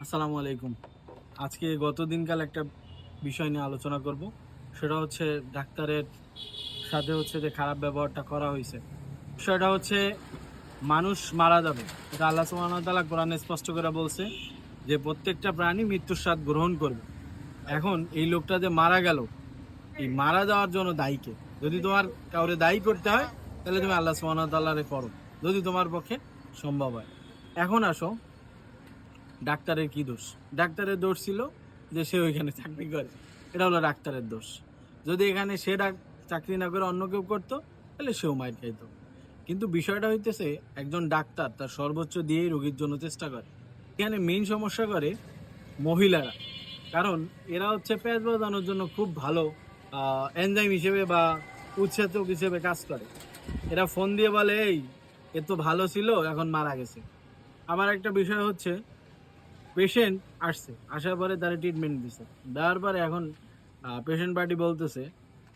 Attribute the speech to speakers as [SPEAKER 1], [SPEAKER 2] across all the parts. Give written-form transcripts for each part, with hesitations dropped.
[SPEAKER 1] আসসালামু আলাইকুম। আজকে গত দিনকাল একটা বিষয় নিয়ে আলোচনা করব। সেটা হচ্ছে ডাক্তারের সাথে যে খারাপ ব্যবহারটা করা হইছে। বিষয়টা হচ্ছে মানুষ মারা যাবে। এটা আল্লাহ সুবহানাহু ওয়া তাআলা কোরআনে স্পষ্ট করে বলছে যে প্রত্যেকটা প্রাণী মৃত্যুর স্বাদ গ্রহণ করবে। এখন এই লোকটা যে মারা গেল, এই মারা যাওয়ার জন্য দায়ী কে? যদি তোমার কাউরে দায়ী করতে হয় তাহলে তুমি আল্লাহ সুবহানাহু ওয়া তাআলারে করো। যদি তোমার পক্ষে সম্ভব হয়। এখন আসো, ডাক্তারের কি দোষ? ডাক্তারের দোষ ছিল যে সে ওইখানে চাকরি করে, এটা হলো ডাক্তারের দোষ। যদি এখানে সে চাকরি না করে অন্য কেউ করতো তাহলে সেও মাইর খাইতো। কিন্তু বিষয়টা হইতেছে একজন ডাক্তার তার সর্বোচ্চ দিয়েই রোগীর জন্য চেষ্টা করে। এখানে মেইন সমস্যা করে মহিলারা, কারণ এরা পেঁয়াজ বাজানোর জন্য খুব ভালো এনজাইম হিসেবে বা উৎসেচক হিসেবে কাজ করে। এরা ফোন দিয়ে বলে, এই এ তো ভালো ছিল, এখন মারা গেছে। আবার একটা বিষয় হচ্ছে, পেশেন্ট আসছে, আসার পরে তারা ট্রিটমেন্ট দিছে, দেওয়ার পরে এখন পেশেন্ট পার্টি বলতেছে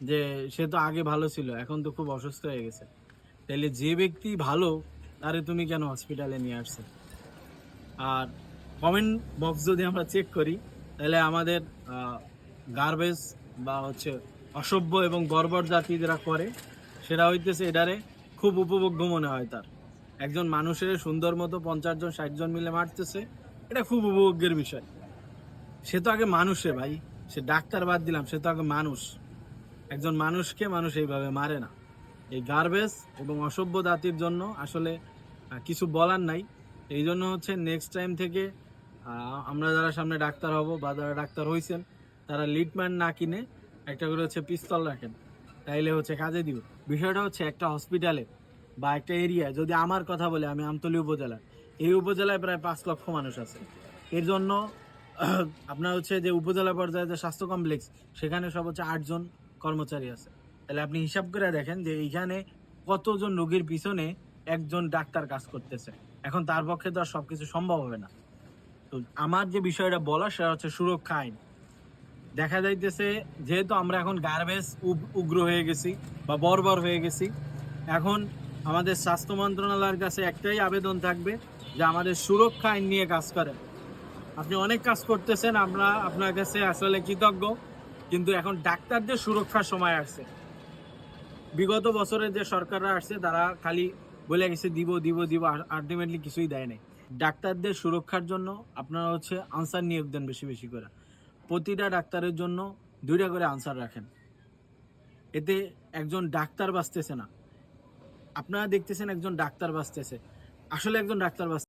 [SPEAKER 1] যে সে তো আগে ভালো ছিল, এখন তো খুব অসুস্থ হয়ে গেছে। তাহলে যে ব্যক্তি ভালো তারে তুমি কেন হসপিটালে নিয়ে আসছো? আর কমেন্ট বক্স যদি আমরা চেক করি তাহলে আমাদের গার্বেজ বা অসভ্য এবং বর্বর জাতি যারা করে, সেটা হইতেছে এটারে খুব উপভোগ্য মনে হয় তার। একজন মানুষের সুন্দর মতো 50 জন 60 জন মিলে মারতেছে, এটা খুব উপভোগ্যের বিষয়। সে তো আগে মানুষে ভাই, সে ডাক্তার বাদ দিলাম, সে তো আগে মানুষ। একজন মানুষকে মানুষ এইভাবে মারে না। এই গার্বেজ এবং অসভ্য জাতির জন্য আসলে কিছু বলার নাই। এই জন্য নেক্সট টাইম থেকে আমরা যারা সামনে ডাক্তার হব বা যারা ডাক্তার হইছেন, তারা লিডম্যান না কিনে একটা করে পিস্তল রাখেন, তাইলে কাজে দিবে। বিষয়টা একটা হসপিটালে বা একটা এরিয়ায়, যদি আমার কথা বলে, আমি আমতলী উপজেলা, এই উপজেলায় প্রায় 5 লক্ষ মানুষ আছে। এর জন্য আপনার যে উপজেলা পর্যায়ে যে স্বাস্থ্য কমপ্লেক্স, সেখানে সব 8 জন কর্মচারী আছে। তাহলে আপনি হিসাব করে দেখেন যে এইখানে কতজন রোগীর পিছনে একজন ডাক্তার কাজ করতেছে। এখন তার পক্ষে তো আর সবকিছু সম্ভব হবে না। তো আমার যে বিষয়টা বলা, সেটা সুরক্ষা আইন। দেখা যাইতেছে যেহেতু আমরা এখন গার্বেজ উগ্র হয়ে গেছি বা বর্বর হয়ে গেছি, এখন আমাদের স্বাস্থ্য মন্ত্রণালয়ের কাছে একটাই আবেদন থাকবে যে আমাদের সুরক্ষা আইন নিয়ে কাজ করেন। আপনি অনেক কাজ করতেছেন, আমরা আপনার কাছে আসলে কৃতজ্ঞ, কিন্তু এখন ডাক্তারদের সুরক্ষার সময় আসছে। বিগত বছরের যে সরকাররা আসছে তারা খালি বলে গেছে দিব দিব দিব, আলটিমেটলি কিছুই দেয় নাই। ডাক্তারদের সুরক্ষার জন্য আপনারা আনসার নিয়োগ দেন বেশি বেশি করে। প্রতিটা ডাক্তারের জন্য 2টা করে আনসার রাখেন। এতে একজন ডাক্তার বাঁচতেছে না, আপনারা দেখতেছেন একজন ডাক্তার বাঁচতেছে, আসলে একজন ডাক্তার বাঁচতেছে।